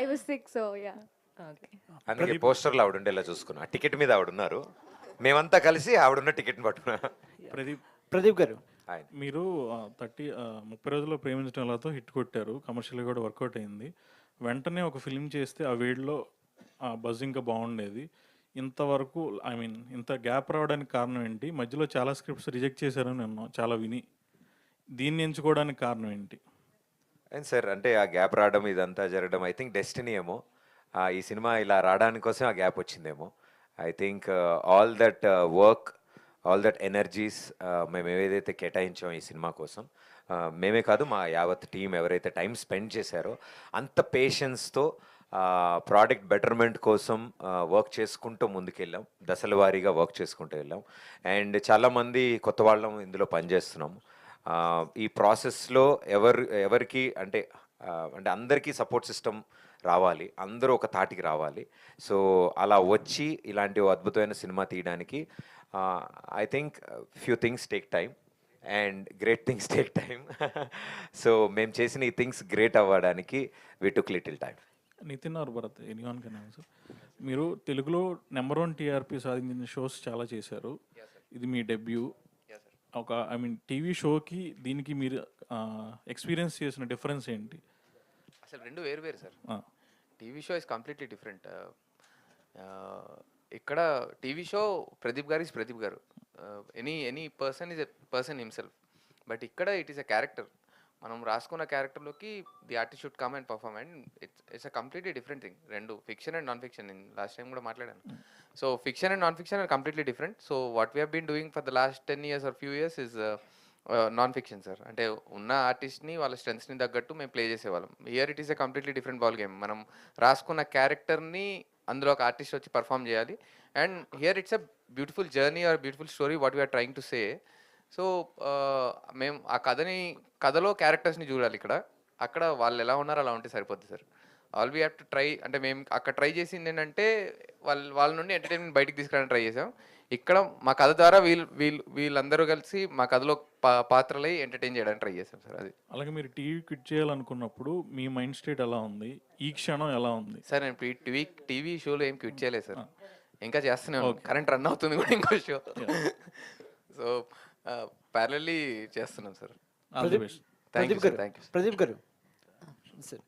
I was sick, so ya. Okay. అందుకే పోస్టర్లో ఆవిడ ఉండేలా చూసుకున్నా. టికెట్ మీద ఆవిడ ఉన్నారు, మేమంతా కలిసి ఆవిడున్న టికెట్ని పట్టుకున్నా. ప్రదీప్ గారు, ఆయన మీరు 30 రోజుల్లో ప్రేమించడం ఎలాతో హిట్ కొట్టారు, కమర్షియల్గా కూడా వర్కౌట్ అయింది. వెంటనే ఒక ఫిలిం చేస్తే ఆ వేడిలో బజ్ ఇంకా బాగుండేది. ఇంతవరకు ఇంత గ్యాప్ రావడానికి కారణం ఏంటి? మధ్యలో చాలా స్క్రిప్ట్స్ రిజెక్ట్ చేశారని నేను చాలా విని, దీన్ని ఎంచుకోవడానికి కారణం ఏంటి? అండ్ సార్, అంటే ఆ గ్యాప్ రావడం ఇదంతా జరగడం ఐ థింక్ డెస్టినీ ఏమో. ఈ సినిమా ఇలా రావడానికి కోసం ఆ గ్యాప్ వచ్చిందేమో. I think all that work, all that energies మేము ఏదైతే కేటాయించామో ఈ సినిమా కోసం, మేమే కాదు మా యావత్ టీం ఎవరైతే టైం స్పెండ్ చేశారో అంత పేషెన్స్తో ప్రోడక్ట్ బెటర్మెంట్ కోసం వర్క్ చేసుకుంటూ ముందుకెళ్ళాం. దశల వారీగా వర్క్ చేసుకుంటూ వెళ్ళాం. అండ్ చాలామంది కొత్త వాళ్ళం ఇందులో పనిచేస్తున్నాం. ఈ ప్రాసెస్లో ఎవరికి అంటే అందరికీ సపోర్ట్ సిస్టమ్ రావాలి, అందరూ ఒక తాటికి రావాలి. సో అలా వచ్చి ఇలాంటి అద్భుతమైన సినిమా తీయడానికి I think few things take time and great things take time. So మేము చేసిన ఈ థింగ్స్ గ్రేట్ అవ్వడానికి we took little time. Nitin or Bharat, anyone can answer. మీరు తెలుగులో నెంబర్ 1 టీఆర్పీ సాధించిన షోస్ చాలా చేశారు. ఇది మీ డెబ్యూ. ఒక టీవీ షోకి దీనికి మీరు ఎక్స్పీరియన్స్ చేసిన డిఫరెన్స్ ఏంటి? అసలు రెండు వేరు వేరు sir. TV show is completely different. ఇక్కడ TV show Pradeep garu is Pradeep garu, any person is a person himself. But ఇక్కడ ఇట్ ఈస్ ఎ క్యారెక్టర్. మనం రాసుకున్న క్యారెక్టర్లోకి the artist should come and perform, and it's a completely different thing. రెండు ఫిక్షన్ అండ్ నాన్ ఫిక్షన్. నేను లాస్ట్ టైం కూడా మాట్లాడాను. So fiction and non fiction are completely different. So what we have been doing for the last 10 years or few years is non fiction sir. అంటే ఉన్న ఆర్టిస్ట్ని వాళ్ళ స్ట్రెంగ్స్ని తగ్గట్టు మేము ప్లే చేసేవాళ్ళం. Here it is a completely different ball game. మనం రాసుకున్న క్యారెక్టర్ని అందులో ఒక ఆర్టిస్ట్ వచ్చి పర్ఫామ్ చేయాలి. And here it's a beautiful journey or beautiful story what we're trying to say. So మేము ఆ కథలో క్యారెక్టర్స్ని చూడాలి. అక్కడ వాళ్ళు ఎలా ఉన్నారో అలా ఉంటే సరిపోద్ది sir. All we have to try. అంటే మేము అక్కడ ట్రై చేసింది ఏంటంటే వాళ్ళ నుండి ఎంటర్టైన్మెంట్ బయటికి తీసుకురావడానికి ట్రై చేసాం. ఇక్కడ మా కథ ద్వారా వీళ్ళందరూ కలిసి మా కథలో పాత్రలై ఎంటర్టైన్ చేయడానికి ట్రై చేసాం సార్. అది అలాగే మీరు టీవీ క్విట్ చేయాలనుకున్నప్పుడు మీ మైండ్ స్టేట్ ఎలా ఉంది? ఈ క్షణం ఎలా ఉంది? సార్ నేను టీవీ షోలో ఏం క్విట్ చేయలేదు సార్. ఇంకా చేస్తూనే కరెంట్ రన్ అవుతుంది కూడా ఇంకో షో. సో ప్యారలీ చేస్తున్నాం సార్. ప్రదీప్ గారు, sir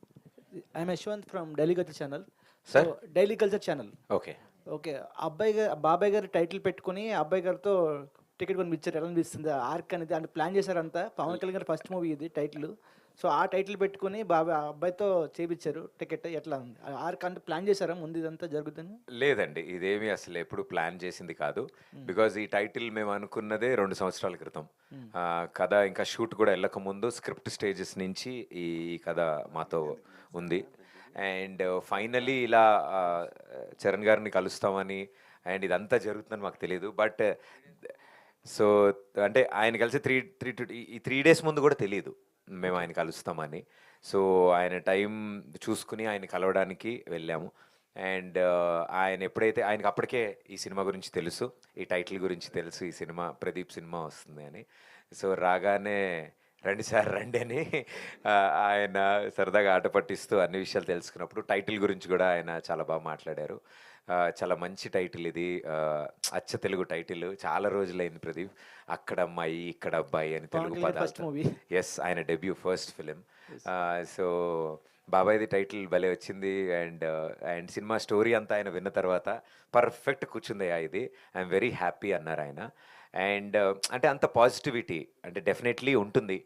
I'm Yashwant from daily culture channel. Sir daily culture channel. Okay. Okay. బాబాయ్ గారు టైటిల్ పెట్టుకొని అబ్బాయి గారితో టికెట్ కొనిపించారు. ఎలా అనిపిస్తుంది? ఆర్క్ అనేది అంటే ప్లాన్ చేశారంతా. పవన్ కళ్యాణ్ గారి ఫస్ట్ మూవీ ఇది టైటిల్. సో, ఆ టైటిల్ పెట్టుకొని అబ్బాయితో చేపిచ్చారు టికెట్. ఎట్లా ఉంది? ఆర్క్ అంటే ప్లాన్ చేశారా ముందు ఇదంతా జరుగుతుందని? లేదండి, ఇదేమి అసలు ఎప్పుడు ప్లాన్ చేసింది కాదు. బికాజ్ ఈ టైటిల్ మేము అనుకున్నదే 2 సంవత్సరాల క్రితం. కథ ఇంకా షూట్ కూడా వెళ్ళక ముందు స్క్రిప్ట్ స్టేజెస్ నుంచి ఈ కథ మాతో ఉంది. అండ్ ఫైనలీ ఇలా చరణ్ గారిని కలుస్తామని అండ్ ఇదంతా జరుగుతుందని మాకు తెలియదు. బట్ సో అంటే ఆయన కలిసి ఈ 3 days ముందు కూడా తెలియదు మేము ఆయన కలుస్తామని. సో ఆయన టైం చూసుకుని ఆయన కలవడానికి వెళ్ళాము. అండ్ ఆయన ఎప్పుడైతే ఆయనకి అప్పటికే ఈ సినిమా గురించి తెలుసు, ఈ టైటిల్ గురించి తెలుసు, ఈ సినిమా ప్రదీప్ సినిమా వస్తుంది అని. సో రాగానే రండి సార్ రండి అని ఆయన సరదాగా ఆట పట్టిస్తూ అన్ని విషయాలు తెలుసుకున్నప్పుడు టైటిల్ గురించి కూడా ఆయన చాలా బాగా మాట్లాడారు. చాలా మంచి టైటిల్ ఇది, అచ్చ తెలుగు టైటిల్. చాలా రోజులైంది ప్రదీప్, అక్కడ అమ్మాయి ఇక్కడ అబ్బాయి అని తెలుగు పదాలు. ఎస్, ఆయన డెబ్యూ ఫస్ట్ ఫిలిం. సో బాబాయ్ది టైటిల్ భలే వచ్చింది. అండ్ సినిమా స్టోరీ అంతా ఆయన విన్న తర్వాత పర్ఫెక్ట్ కూర్చుందయ్యా ఇది, ఐఎమ్ వెరీ హ్యాపీ అన్నారు ఆయన. అండ్ అంటే అంత పాజిటివిటీ అంటే డెఫినెట్లీ ఉంటుంది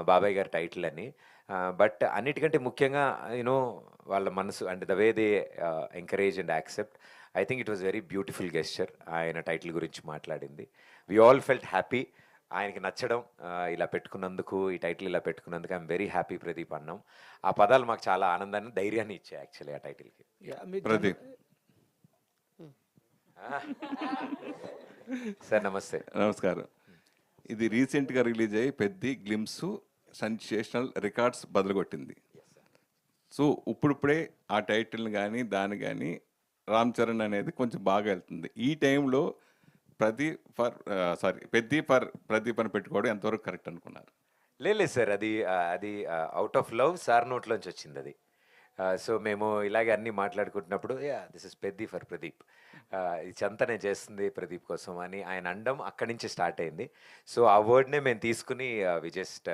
బాబాయ్ గారి టైటిల్ అని. బట్ అన్నిటికంటే ముఖ్యంగా యూనో వాళ్ళ మనసు అంటే the way they encourage and accept, I think it was very beautiful gesture ఆయన టైటిల్ గురించి మాట్లాడింది. వి ఆల్ ఫెల్ట్ హ్యాపీ ఆయనకి నచ్చడం, ఇలా పెట్టుకున్నందుకు, ఈ టైటిల్ ఇలా పెట్టుకున్నందుకు ఐఎమ్ వెరీ హ్యాపీ ప్రదీప్ అన్నాం. ఆ పదాలు మాకు చాలా ఆనందాన్ని ధైర్యాన్ని ఇచ్చాయి యాక్చువల్లీ ఆ టైటిల్కి. ప్రదీప్ సార్ నమస్తే. నమస్కారం. ఇది రీసెంట్గా రిలీజ్ అయ్యి పెద్ద గ్లిమ్స్ సెన్సేషనల్ రికార్డ్స్ బదులుకొట్టింది. సో ఇప్పుడిప్పుడే ఆ టైటిల్ని కానీ దాన్ని కానీ రామ్ చరణ్ అనేది కొంచెం బాగా వెళ్తుంది. ఈ టైంలో పెద్ద ఫర్ ప్రదీప్ అని పెట్టుకోవడం ఎంతవరకు కరెక్ట్ అనుకున్నారు? లేదు సార్, అది అవుట్ ఆఫ్ లవ్ సార్ నోట్లోంచి వచ్చింది అది. సో మేము ఇలాగే అన్నీ మాట్లాడుకుంటున్నప్పుడు this is Peddi for Pradeep, ఇది చెంతనే చేస్తుంది ప్రదీప్ కోసం అని ఆయన అండం అక్కడి నుంచి స్టార్ట్ అయింది. సో ఆ వర్డ్నే మేము తీసుకుని వి జస్ట్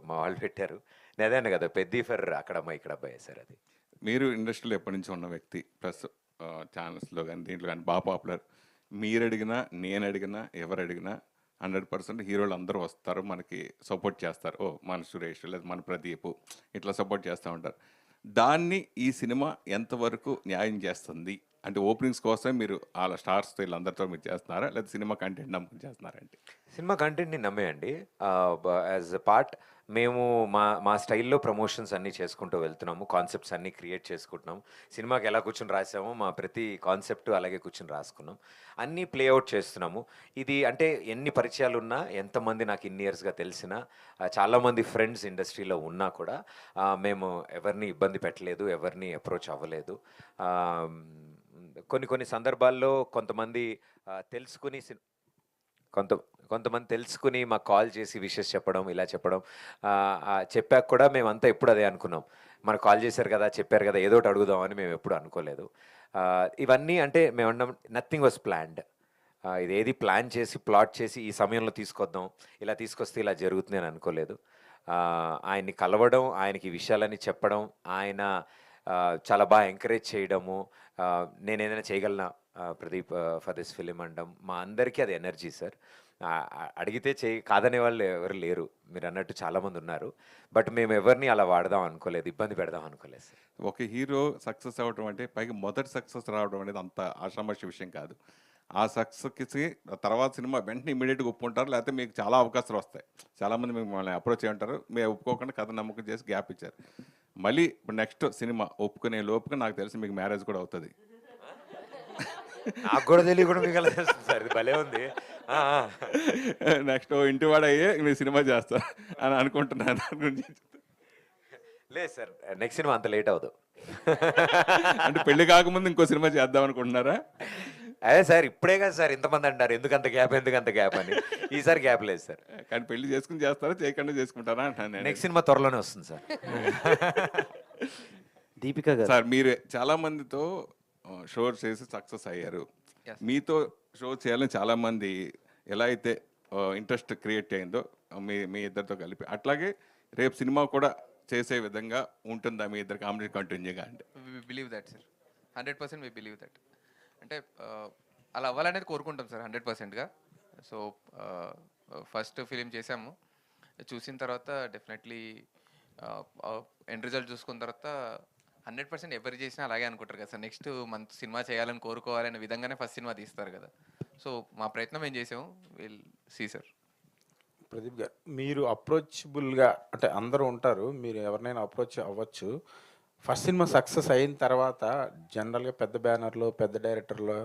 మా వాళ్ళు పెట్టారు. నేను అదే కదా పెద్ది ఫర్ అక్కడ అమ్మాయి ఇక్కడ అబ్బాయి సార్. అది మీరు ఇండస్ట్రీలో ఎప్పటి నుంచి ఉన్న వ్యక్తి, ప్లస్ ఛానల్స్లో కానీ దీంట్లో కానీ బాగా పాపులర్. మీరు అడిగినా నేను అడిగినా ఎవరు అడిగినా 100% హీరోలు అందరూ వస్తారు, మనకి సపోర్ట్ చేస్తారు. ఓ మన సురేష్ లేదా మన ప్రదీప్ ఇట్లా సపోర్ట్ చేస్తూ ఉంటారు. దాన్ని ఈ సినిమా ఎంతవరకు న్యాయం చేస్తుంది? అంటే ఓపెనింగ్స్ కోసం మీరు వాళ్ళ స్టార్స్తో వీళ్ళందరితో మీరు చేస్తున్నారా, లేదా సినిమా కంటెంట్ నమ్ముకుని చేస్తున్నారంటే? సినిమా కంటెంట్ని నమ్మేయండి. యాజ్ అ పార్ట్ మేము మా స్టైల్లో ప్రమోషన్స్ అన్నీ చేసుకుంటూ వెళ్తున్నాము, కాన్సెప్ట్స్ అన్నీ క్రియేట్ చేసుకుంటున్నాం. సినిమాకి ఎలా కూర్చొని రాసామో మా ప్రతి కాన్సెప్ట్ అలాగే కూర్చొని రాసుకున్నాం, అన్నీ ప్లేఅవుట్ చేస్తున్నాము. ఇది అంటే ఎన్ని పరిచయాలు ఉన్నా, ఎంతమంది నాకు ఇన్ని ఇయర్స్గా తెలిసినా, చాలామంది ఫ్రెండ్స్ ఇండస్ట్రీలో ఉన్నా కూడా మేము ఎవరిని ఇబ్బంది పెట్టలేదు, ఎవరిని అప్రోచ్ అవ్వలేదు. కొన్ని సందర్భాల్లో కొంతమంది తెలుసుకుని మాకు కాల్ చేసి విషెస్ చెప్పడం, ఇలా చెప్పడం, చెప్పాక కూడా మేమంతా ఎప్పుడు అదే అనుకున్నాం, మనకు కాల్ చేశారు కదా, చెప్పారు కదా, ఏదో ఒకటి అడుగుదామని మేము ఎప్పుడు అనుకోలేదు. ఇవన్నీ అంటే మేము అన్నాం నథింగ్ వాజ్ ప్లాన్డ్. ఇదేది ప్లాన్ చేసి ప్లాట్ చేసి ఈ సమయంలో తీసుకొద్దాం, ఇలా తీసుకొస్తే ఇలా జరుగుతుంది అని అనుకోలేదు. ఆయన్ని కలవడం, ఆయనకి ఈ విషయాలన్నీ చెప్పడం, ఆయన చాలా బాగా ఎంకరేజ్ చేయడము, నేను ఏదైనా చేయగలనా ప్రదీప్ ఫర్ దిస్ ఫిలిం అనడం, మా అందరికీ అది ఎనర్జీ సార్. అడిగితే కాదనే వాళ్ళు ఎవరు లేరు, మీరు అన్నట్టు చాలామంది ఉన్నారు. బట్ మేము ఎవరిని అలా వాడదాం అనుకోలేదు, ఇబ్బంది పెడదాం అనుకోలేదు సార్. ఒక హీరో సక్సెస్ అవ్వడం అంటే పైగా మొదటి సక్సెస్ రావడం అనేది అంత ఆషామాషి విషయం కాదు. ఆ సక్సెస్కి తర్వాత సినిమా వెంటనే ఇమీడియట్గా ఒప్పుకుంటారు, లేకపోతే మీకు చాలా అవకాశాలు వస్తాయి. చాలామంది మిమ్మల్ని అప్రోచ్ చేయమంటారు, మీరు ఒప్పుకోకుండా కథ నమ్మకం చేసి గ్యాప్ ఇచ్చారు. మళ్ళీ ఇప్పుడు నెక్స్ట్ సినిమా ఒప్పుకునే లోపుగా నాకు తెలిసి మీకు మ్యారేజ్ కూడా అవుతుంది. నాకు కూడా తెలియ కూడా మీకు తెలుస్తుంది సార్, ఇది భలే ఉంది. నెక్స్ట్ ఇంటి వాడయ్యే మీరు సినిమా చేస్తారు అని అనుకుంటున్నాను. దాని గురించి లేదు సార్, నెక్స్ట్ సినిమా అంత లేట్ అవ్వదు. అంటే పెళ్లి కాకముందు ఇంకో సినిమా చేద్దాం అనుకుంటున్నారా? అదే సార్, ఇప్పుడే కదా సార్ ఇంతమంది అంటారు ఎందుకంత గ్యాప్ అని. ఈసారి గ్యాప్ లేదు సార్. కానీ పెళ్లి చేసుకుని చేస్తారా, చేయకుండా చేసుకుంటారా అంటాను. నెక్స్ట్ సినిమా త్వరలోనే వస్తుంది సార్. దీపిక గారు సార్, మీరు చాలా మందితో షో చేసి సక్సెస్ అయ్యారు. మీతో షో చేయాలని చాలామంది ఎలా అయితే ఇంట్రెస్ట్ క్రియేట్ అయిందో మీ ఇద్దరితో కలిపి, అట్లాగే రేపు సినిమా కూడా చేసే విధంగా ఉంటుందా మీ ఇద్దరు కాంబినేషన్ కంటిన్యూగా? అంటే we believe that, sir. 100% we believe that. అంటే అలా అవ్వాలనేది కోరుకుంటాం సార్ 100%గా. సో ఫస్ట్ ఫిలిం చేసాము, చూసిన తర్వాత డెఫినెట్లీ ఎండ్ రిజల్ట్ చూసుకున్న తర్వాత 100% ఎవరు చేసినా అలాగే అనుకుంటారు కదా సార్. నెక్స్ట్ మంత్ సినిమా చేయాలని కోరుకోవాలనే విధంగానే ఫస్ట్ సినిమా తీస్తారు కదా. సో మా ప్రయత్నం ఏం చేసాము, విల్ సీ సార్. ప్రదీప్ గారు, మీరు అప్రోచబుల్గా అంటే అందరూ ఉంటారు, మీరు ఎవరినైనా అప్రోచ్ అవ్వచ్చు. ఫస్ట్ సినిమా సక్సెస్ అయిన తర్వాత జనరల్గా పెద్ద బ్యానర్లో పెద్ద డైరెక్టర్లో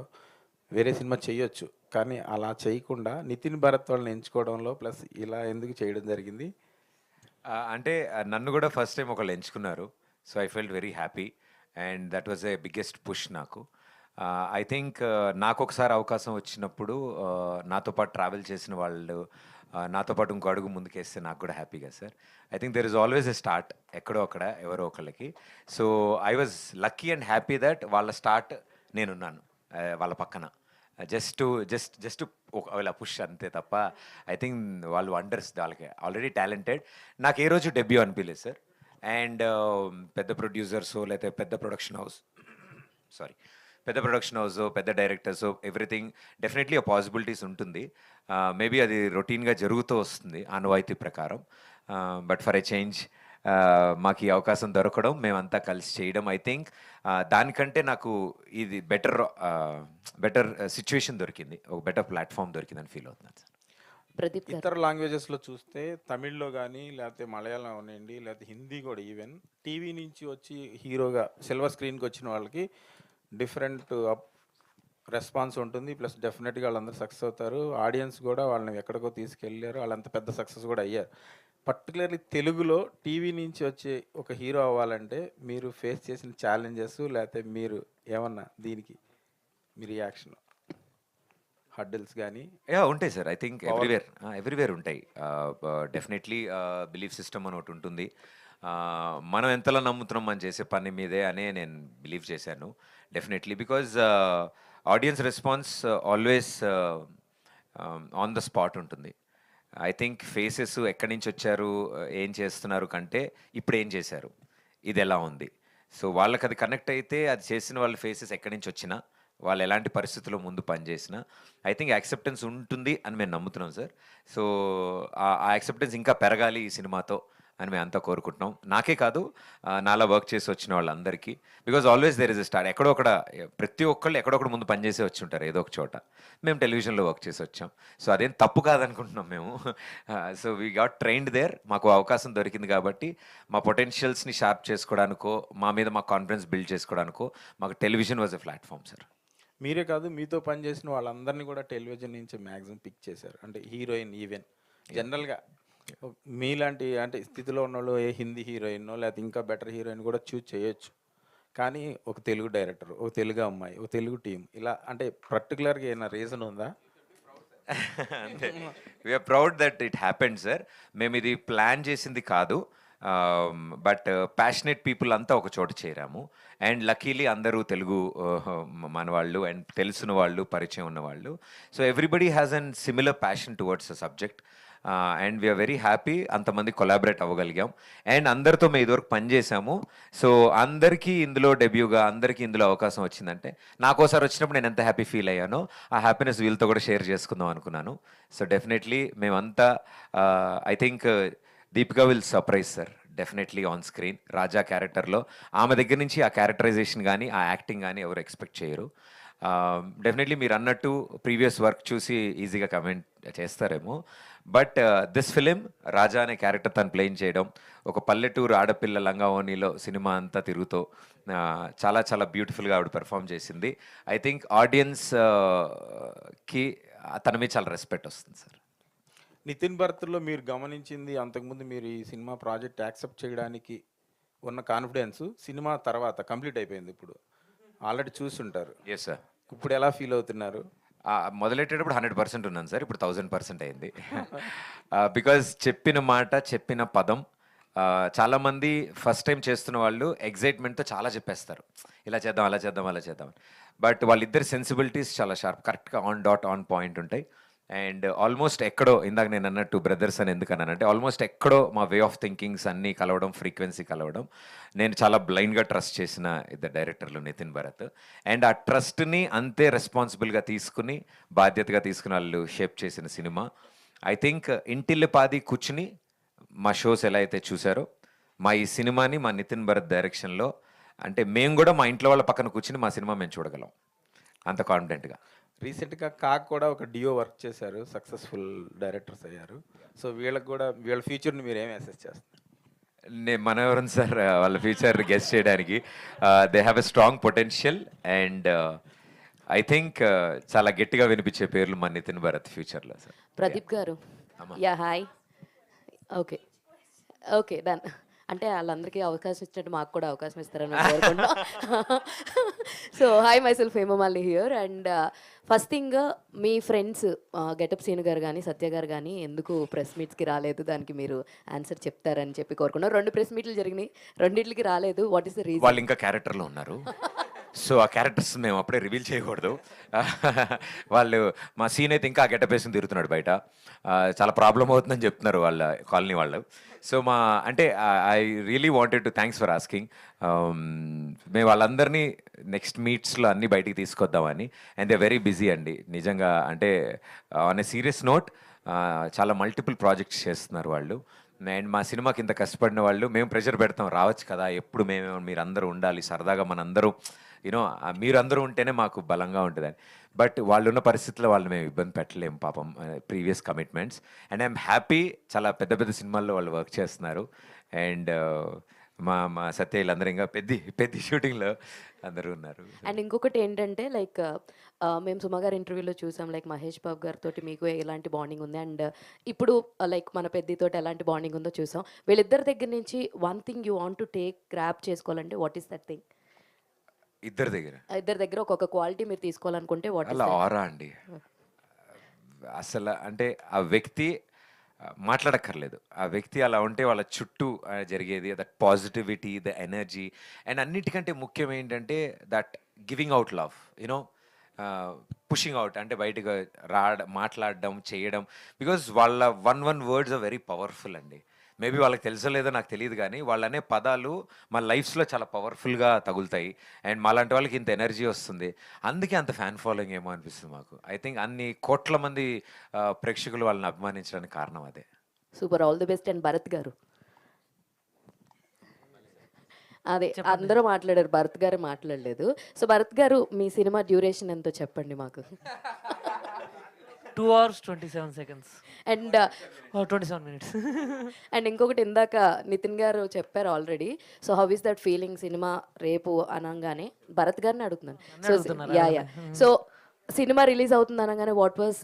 వేరే సినిమా చేయొచ్చు, కానీ అలా చేయకుండా నితిన్ భరత్ వాళ్ళని ఎంచుకోవడంలో ప్లస్ ఇలా ఎందుకు చేయడం జరిగింది? అంటే నన్ను కూడా ఫస్ట్ టైం ఒకళ్ళు ఎంచుకున్నారు. So I felt very happy and that was a biggest push నాకు. ఐ థింక్ నాకు ఒకసారి అవకాశం వచ్చినప్పుడు నాతో పాటు ట్రావెల్ చేసిన వాళ్ళు నాతో పాటు ఇంకో అడుగు ముందుకేస్తే నాకు కూడా హ్యాపీగా sir. I think there is always a start ఎక్కడో అక్కడ ఎవరో ఒకళ్ళకి. So I was lucky and happy that వాళ్ళ స్టార్ట్ నేనున్నాను వాళ్ళ పక్కన. జస్ట్ ఇలా పుష్ అంతే తప్ప ఐ థింక్ వాళ్ళు వండర్స్, వాళ్ళకి ఆల్రెడీ టాలెంటెడ్. నాకు ఏ రోజు డెబ్యూ అనిపించలేదు సార్. అండ్ పెద్ద ప్రొడ్యూసర్స్ లేకపోతే పెద్ద ప్రొడక్షన్ హౌస్ పెద్ద డైరెక్టర్స్ ఎవ్రీథింగ్ డెఫినెట్లీ ఆ పాసిబిలిటీస్ ఉంటుంది. మేబీ అది రొటీన్గా జరుగుతూ వస్తుంది ఆనవాయితీ ప్రకారం. బట్ ఫర్ ఎ చేంజ్ మాకు ఈ అవకాశం దొరకడం, మేమంతా కలిసి చేయడం, ఐ థింక్ దానికంటే నాకు ఇది బెటర్ సిచ్యువేషన్ దొరికింది, ఒక బెటర్ ప్లాట్ఫామ్ దొరికిందని ఫీల్ అవుతున్నాను సార్. ప్రదీప్ గారు. ఇతర లాంగ్వేజెస్లో చూస్తే తమిళ్లో కానీ లేకపోతే మలయాళం అవనండి లేకపోతే హిందీ కూడా ఈవెన్ టీవీ నుంచి వచ్చి హీరోగా సిల్వర్ స్క్రీన్కి వచ్చిన వాళ్ళకి డిఫరెంట్ రెస్పాన్స్ ఉంటుంది. ప్లస్ డెఫినెట్గా వాళ్ళందరూ సక్సెస్ అవుతారు. ఆడియన్స్ కూడా వాళ్ళని ఎక్కడికో తీసుకెళ్ళారు, వాళ్ళంత పెద్ద సక్సెస్ కూడా అయ్యారు. పర్టికులర్లీ తెలుగులో టీవీ నుంచి వచ్చే ఒక హీరో అవ్వాలంటే మీరు ఫేస్ చేసిన ఛాలెంజెస్ లేకపోతే మీరు ఏమన్నా దీనికి మీ రియాక్షన్ హడ్డిల్స్ కానీ? ఉంటాయి సార్. ఐ థింక్ ఎవ్రీవేర్ ఉంటాయి. డెఫినెట్లీ బిలీఫ్ సిస్టమ్ అని ఒకటి ఉంటుంది. మనం ఎంతలా నమ్ముతున్నాం మనం చేసే పని మీదే అనే నేను బిలీవ్ చేశాను definitely. Because audience response always on the spot ఉంటుంది. ఐ థింక్ ఫేసెస్ ఎక్కడి నుంచి వచ్చారు, ఏం చేస్తున్నారు కంటే ఇప్పుడు ఏం చేశారు, ఇది ఎలా ఉంది, సో వాళ్ళకి అది కనెక్ట్ అయితే అది చేసిన వాళ్ళ ఫేసెస్ ఎక్కడి నుంచి వచ్చినా, వాళ్ళు ఎలాంటి పరిస్థితుల్లో ముందు పనిచేసినా ఐ థింక్ యాక్సెప్టెన్స్ ఉంటుంది అని మేము నమ్ముతున్నాం సార్. సో ఆ యాక్సెప్టెన్స్ ఇంకా పెరగాలి ఈ సినిమాతో అని మేము అంతా కోరుకుంటున్నాం. నాకే కాదు, నాలా వర్క్ చేసి వచ్చిన వాళ్ళందరికీ. Because always there is a start. ప్రతి ఒక్కళ్ళు ఎక్కడొక్కడ ముందు పనిచేసి వచ్చి ఉంటారు ఏదో ఒక చోట. మేము టెలివిజన్లో వర్క్ చేసి వచ్చాం, సో అదేం తప్పు కాదనుకుంటున్నాం మేము. So we got trained there. మాకు అవకాశం దొరికింది కాబట్టి మా పొటెన్షియల్స్ని షార్ప్ చేసుకోవడానికో, మా మీద మా కాన్ఫిడెన్స్ బిల్డ్ చేసుకోవడానికో మాకు television was a platform sir. మీరే కాదు, మీతో పనిచేసిన వాళ్ళందరినీ కూడా టెలివిజన్ నుంచి మ్యాక్సిమం పిక్ చేశారు. అంటే హీరోయిన్ ఈవెన్ జనరల్గా మీలాంటి అంటే స్థితిలో ఉన్న వాళ్ళు ఏ హిందీ హీరోయిన్నో లేకపోతే ఇంకా బెటర్ హీరోయిన్ కూడా చూజ్ చేయొచ్చు. కానీ ఒక తెలుగు డైరెక్టర్, ఒక తెలుగు అమ్మాయి, ఒక తెలుగు టీం, ఇలా అంటే పర్టికులర్గా ఏమైనా రీజన్ ఉందా? అంతే, we're proud that it happened sir. మేము ఇది ప్లాన్ చేసింది కాదు, బట్ ప్యాషనెట్ పీపుల్ అంతా ఒక చోట చేరాము. అండ్ లక్కీలీ అందరూ తెలుగు మన వాళ్ళు అండ్ తెలిసిన వాళ్ళు, పరిచయం ఉన్నవాళ్ళు. So everybody has an similar passion towards a subject. And we're very happy అంతమంది కొలాబరేట్ అవ్వగలిగాం. అండ్ అందరితో మేము ఇదివరకు పనిచేసాము. సో అందరికీ ఇందులో డెబ్యూగా, అందరికీ ఇందులో అవకాశం వచ్చిందంటే నాకోసారి వచ్చినప్పుడు నేను ఎంత హ్యాపీ ఫీల్ అయ్యానో ఆ హ్యాపీనెస్ వీళ్ళతో కూడా షేర్ చేసుకుందాం అనుకున్నాను. సో డెఫినెట్లీ మేమంతా I think Deepika will surprise sir definitely on screen. Raja క్యారెక్టర్లో ఆమె దగ్గర నుంచి ఆ క్యారెక్టరైజేషన్ కానీ ఆ యాక్టింగ్ కానీ ఎవరు ఎక్స్పెక్ట్ చేయరు. డెఫినెట్లీ మీరు అన్నట్టు ప్రీవియస్ వర్క్ చూసి ఈజీగా కమెంట్ చేస్తారేమో, బట్ దిస్ ఫిలిం రాజా అనే క్యారెక్టర్ తను ప్లేయింగ్ చేయడం, ఒక పల్లెటూరు ఆడపిల్ల లంగావోణిలో సినిమా అంతా తిరుగుతూ చాలా చాలా బ్యూటిఫుల్గా ఆవిడ పెర్ఫామ్ చేసింది. ఐ థింక్ ఆడియన్స్కి తన మీద చాలా రెస్పెక్ట్ వస్తుంది సార్. నితిన్ భరత్లో మీరు గమనించింది, అంతకుముందు మీరు ఈ సినిమా ప్రాజెక్ట్ యాక్సెప్ట్ చేయడానికి ఉన్న కాన్ఫిడెన్స్ సినిమా తర్వాత కంప్లీట్ అయిపోయింది. ఇప్పుడు ఆల్రెడీ చూస్తుంటారు. Yes sir. ఇప్పుడు ఎలా ఫీల్ అవుతున్నారు? మొదలెట్టేటప్పుడు 100% ఉన్నాను సార్, ఇప్పుడు 1000% అయింది. బికాజ్ చెప్పిన మాట, చెప్పిన పదం, చాలామంది ఫస్ట్ టైం చేస్తున్న వాళ్ళు ఎగ్జైట్మెంట్తో చాలా చెప్పేస్తారు, ఇలా చేద్దాం, అలా చేద్దాం, అలా చేద్దాం. బట్ వాళ్ళిద్దరి సెన్సిబిలిటీస్ చాలా షార్ప్, కరెక్ట్గా ఆన్ డాట్ ఆన్ పాయింట్ ఉంటాయి. అండ్ ఆల్మోస్ట్ ఎక్కడో ఇందాక నేను అన్నట్టు బ్రదర్స్ అని ఎందుకు అన్నానంటే ఆల్మోస్ట్ ఎక్కడో మా వే ఆఫ్ థింకింగ్స్ అన్నీ కలవడం, ఫ్రీక్వెన్సీ కలవడం. నేను చాలా బ్లైండ్గా ట్రస్ట్ చేసిన ఇద్దరు డైరెక్టర్లు నితిన్ భరత్. అండ్ ఆ ట్రస్ట్ని అంతే రెస్పాన్సిబుల్గా తీసుకుని, బాధ్యతగా తీసుకుని వాళ్ళు షేప్ చేసిన సినిమా. ఐ థింక్ ఇంటిల్లిపాది కూర్చుని మా షోస్ ఎలా అయితే చూసారో, మా ఈ సినిమాని మా నితిన్ భరత్ డైరెక్షన్లో అంటే మేము కూడా మా ఇంట్లో వాళ్ళ పక్కన కూర్చుని మా సినిమా మేము చూడగలం అంత కాన్ఫిడెంట్గా. రీసెంట్గా కాక్ కూడా ఒక డియో వర్క్ చేశారు, సక్సెస్ఫుల్ డైరెక్టర్స్ అయ్యారు. సో వీళ్ళకి కూడా వీళ్ళ ఫ్యూచర్ని మీరు ఏమి అసెస్ చేస్తారు? మనం ఎవరు సార్ వాళ్ళ ఫ్యూచర్ గెస్ట్ చేయడానికి? They have a strong potential and I think చాలా గట్టిగా వినిపించే పేర్లు మా నితిన్ భరత్ ఫ్యూచర్లో సార్. ప్రదీప్ గారు, ya hi. Okay okay done. అంటే వాళ్ళందరికీ అవకాశం ఇచ్చినట్టు మాకు కూడా అవకాశం ఇస్తారని కోరుకుంటున్నా. So hi, myself Hemamalini here. And first thing, మీ ఫ్రెండ్స్ గెటప్ సీను గారు కానీ సత్య గారు కానీ ఎందుకు ప్రెస్ మీట్స్కి రాలేదు, దానికి మీరు ఆన్సర్ చెప్తారని చెప్పి కోరుకున్నాను. 2 ప్రెస్ మీట్లు జరిగినాయి, రెండింటికి రాలేదు. What is the reason? వాళ్ళు ఇంకా క్యారెక్టర్లో ఉన్నారు. సో ఆ క్యారెక్టర్స్ మేము అప్పుడే రివీల్ చేయకూడదు. వాళ్ళు మా సీన్ అయితే ఇంకా ఆ గెటప్ వేసుకుని తిరుగుతున్నాడు బయట. చాలా ప్రాబ్లం అవుతుందని చెప్తున్నారు వాళ్ళ కాలనీ వాళ్ళు. సో మా అంటే I really wanted to thanks for asking. మేము వాళ్ళందరినీ నెక్స్ట్ మీట్స్లో అన్నీ బయటికి తీసుకొద్దామని. అండ్ దే వెరీ బిజీ అండి నిజంగా. అంటే ఆన్ ఎ సీరియస్ నోట్ చాలా మల్టిపుల్ ప్రాజెక్ట్స్ చేస్తున్నారు వాళ్ళు. అండ్ మా సినిమాకి ఇంత కష్టపడిన వాళ్ళు, మేము ప్రెషర్ పెడతాం రావచ్చు కదా, ఎప్పుడు మీరు అందరూ ఉండాలి సరదాగా, మనందరూ యూనో మీరు అందరూ ఉంటేనే మాకు బలంగా ఉంటుందని. బట్ వాళ్ళు ఉన్న పరిస్థితుల్లో వాళ్ళు మేము ఇబ్బంది పెట్టలేము పాపం, previous commitments. And I'm happy, చాలా పెద్ద పెద్ద సినిమాల్లో వాళ్ళు వర్క్ చేస్తున్నారు. అండ్ మా సత్య వీళ్ళందరూ ఇంకా పెద్ద షూటింగ్లో అందరూ ఉన్నారు. అండ్ ఇంకొకటి ఏంటంటే లైక్ మేము సుమ గారి ఇంటర్వ్యూలో చూసాం, లైక్ మహేష్ బాబు గారితో మీకు ఎలాంటి బాండింగ్ ఉంది, అండ్ ఇప్పుడు లైక్ మన పెద్దితోటి ఎలాంటి బాండింగ్ ఉందో చూసాం. వీళ్ళిద్దరి దగ్గర నుంచి one thing you want to take grab చేసుకోవాలంటే వాట్ ఈస్ దట్ థింగ్? ఇద్దరి దగ్గర ఒక్కొక్క క్వాలిటీ మీరు తీసుకోవాలనుకుంటే వాట్ అలా ఆరా అండి. అసలు అంటే ఆ వ్యక్తి మాట్లాడక్కర్లేదు, ఆ వ్యక్తి అలా ఉంటే వాళ్ళ చుట్టూ జరిగేది that positivity, the energy. And అన్నిటికంటే ముఖ్యం ఏంటంటే that giving out love, you know pushing out, అంటే బయటకు మాట్లాడడం, చేయడం. బికాజ్ వాళ్ళ one words are very powerful అండి. మేబీ వాళ్ళకి తెలుసో లేదో నాకు తెలియదు కానీ వాళ్ళనే పదాలు మా లైఫ్స్లో చాలా పవర్ఫుల్గా తగులుతాయి. అండ్ మాలాంటి వాళ్ళకి ఇంత ఎనర్జీ వస్తుంది, అందుకే అంత ఫ్యాన్ ఫాలోయింగ్ ఏమో అనిపిస్తుంది మాకు. ఐ థింక్ అన్ని కోట్ల మంది ప్రేక్షకులు వాళ్ళని అభిమానించడానికి కారణం అదే. Super, all the best. And Bharat గారు, అదే అందరూ మాట్లాడారు, భరత్ గారు మాట్లాడలేదు. సో భరత్ గారు, మీ సినిమా డ్యూరేషన్ ఎంతో చెప్పండి మాకు. 2 hours 27 seconds. And 27 minutes. And ఇంకొకటి, ఇందాక నితిన్ గారు చెప్పారు already. So how is that feeling cinema రేపు అనగానే? భరత్ గారిని అడుగుతున్నాను. So yeah so cinema release అవుతుంది అనగానే వాట్ వాజ్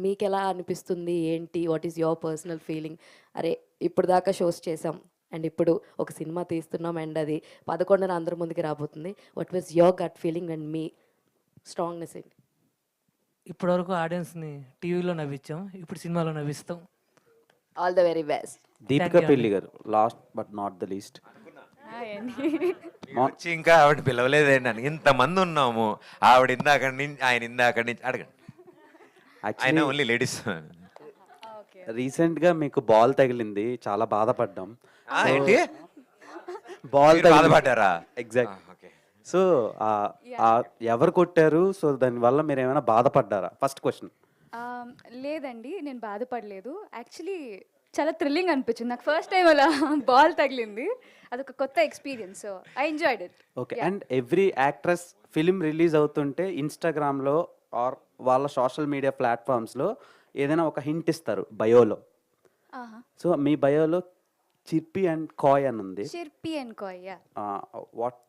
మీకు ఎలా అనిపిస్తుంది ఏంటి, what is your personal feeling? అరే ఇప్పుడు దాకా షోస్ చేసాం అండ్ ఇప్పుడు ఒక సినిమా తీస్తున్నాం అండ్ అది 11న అందరి ముందుకి రాబోతుంది. What was your gut feeling and మీ స్ట్రాంగ్నెస్ ఏంటి? ఇప్పటివరకు ఆడియన్స్ని టీవీలో నవ్వించాం, ఇప్పుడు సినిమాలో నవ్విస్తాం. All the very best. Deepika Pilli garu, last but not the least. వచ్చి ఇంకా ఆవిడ పిలవలేదండి అని ఇంతమంది ఉన్నాము, ఆవిడ ఇందాకడి నుంచి ఆయన ఇందాకడి నుంచి అడగండి. ఆయన ఓన్లీ లేడీస్. రీసెంట్గా మీకు బాల్ తగిలింది, చాలా బాధపడ్డాం. ఏంటి బాల్ బాధపడ్డారా? ఎగ్జాక్ట్. సో ఎవరు కొట్టారు? సో దానివల్ల మీరు ఏమైనా బాధపడ్డారా? First question. లేదండి, నేను బాధపడలేదు. యాక్చువల్లీ చాలా థ్రిల్లింగ్ అనిపించింది నాకు ఫస్ట్ టైం అలా బాల్ తగిలింది. అదొక కొత్త experience. So I enjoyed it. Okay. And every actress film release అవుతుంటే ఇన్స్టాగ్రామ్లో ఆర్ వాళ్ళ సోషల్ మీడియా ప్లాట్ఫామ్స్లో ఏదైనా ఒక హింట్ ఇస్తారు బయోలో. సో మీ బయోలో చిర్పి అండ్ కాయ్ అని ఉంది. Chirpy and coy, yeah.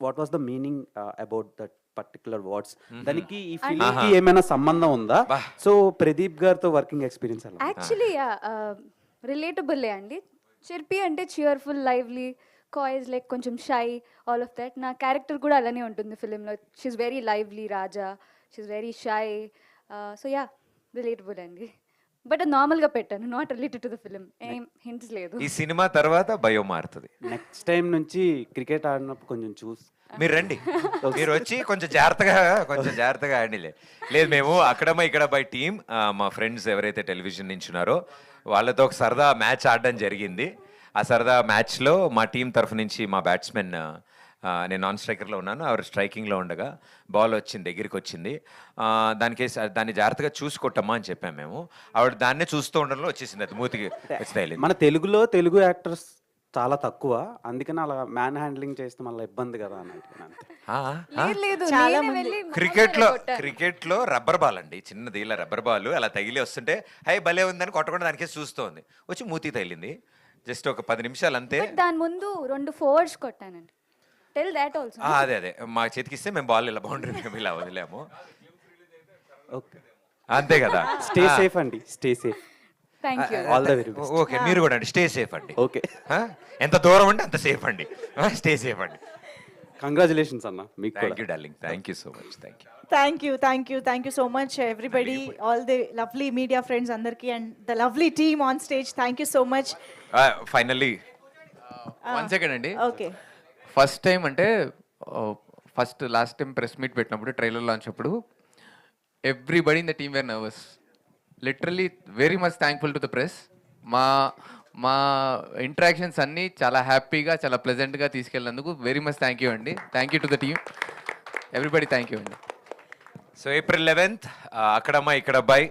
What was the meaning about that particular words? దానికి ఈ ఫిలింకి ఏమైనా సంబంధం ఉందా? సో ప్రదీప్ గారితో వర్కింగ్ ఎక్స్పీరియన్స్ ఎలా? యాక్చువల్లీ రిలేటబుల్లే అండి. చిర్పి అంటే cheerful, lively. Coy is like కొంచెం షై, ఆల్ ఆఫ్ దట్. నా క్యారెక్టర్ కూడా అలానే ఉంటుంది ఫిలింలో. She is very lively Raja, she is very shy. So yeah, relatable అండి. బట్ అది నార్మల్గా పెట్టాను, not related to the film. ఏం హింట్స్ లేదు. ఈ సినిమా తర్వాత భయం మారుతుంది. నెక్స్ట్ టైం నుంచి క్రికెట్ ఆడినప్పుడు కొంచెం మీరు రండి, మీరు వచ్చి కొంచెం జాగ్రత్తగా హ్యాండిల్. లేదు, మేము అక్కడమ్మా ఇక్కడ బై టీమ్ మా ఫ్రెండ్స్ ఎవరైతే టెలివిజన్ నుంచి ఉన్నారో వాళ్ళతో ఒక సరదా మ్యాచ్ ఆడడం జరిగింది. ఆ సరదా మ్యాచ్లో మా టీం తరఫు నుంచి మా బ్యాట్స్మెన్, నేను నాన్ స్ట్రైకర్లో ఉన్నాను, ఆవిడ స్ట్రైకింగ్లో ఉండగా బాల్ వచ్చింది, దగ్గరికి వచ్చింది. దాన్ని జాగ్రత్తగా చూసుకొట్టమ్మా అని చెప్పాము మేము. ఆవిడ దాన్నే చూస్తూ ఉండడంలో వచ్చేసింది, అది మూతికి వచ్చి. మన తెలుగు యాక్టర్స్ చాలా తక్కువ, అందుకని అలా మ్యాన్ హ్యాండ్లింగ్ చేస్తే మళ్ళీ ఇబ్బంది కదా అన్నట్టు. క్రికెట్లో రబ్బర్ బాల్ అండి, చిన్నది ఇలా రబ్బర్ బాల్ అలా తగిలి వస్తుంటే హై భలే ఉందని కొట్టకుండా దానికే చూస్తోంది, వచ్చి మూతి తగిలింది. జస్ట్ ఒక 10 నిమిషాలు అంతే. దాని ముందు 2 ఫోర్స్ కొట్టానండి. Tell that also. అదే మా చేతికి ఇస్తే మేము బాల్ ఇలా బౌండరీ మేము ఇలా వదిలేము, అంతే కదా. స్టే సేఫ్ అండి, stay safe. Thank you. All the very best. Okay, మీరు కూడా అండి, స్టే సేఫ్ అండి. ఓకే, ఎంత దూరం అంటే అంత సేఫ్ అండి, స్టే సేఫ్ అండి. కంగ్రాచులేషన్స్ అన్న మీకు. Thank you darling, thank you so much. Thank you so much, everybody, all the lovely media friends andarki and the lovely team on stage. Thank you so much. Finally, 1 second అండి. Okay. ఫస్ట్ టైం అంటే లాస్ట్ టైం ప్రెస్ మీట్ పెట్టినప్పుడు ట్రైలర్ లాంచ్ అప్పుడు everybody in the team were nervous. Literally very much thankful to the press. మా ఇంటరాక్షన్స్ అన్నీ చాలా హ్యాపీగా, చాలా ప్లెజెంట్గా తీసుకెళ్ళినందుకు వెరీ మచ్ థ్యాంక్ యూ అండి. Thank you to the team, everybody thank you అండి. సో April 11th అక్కడమ్మ ఇక్కడ అబ్బాయి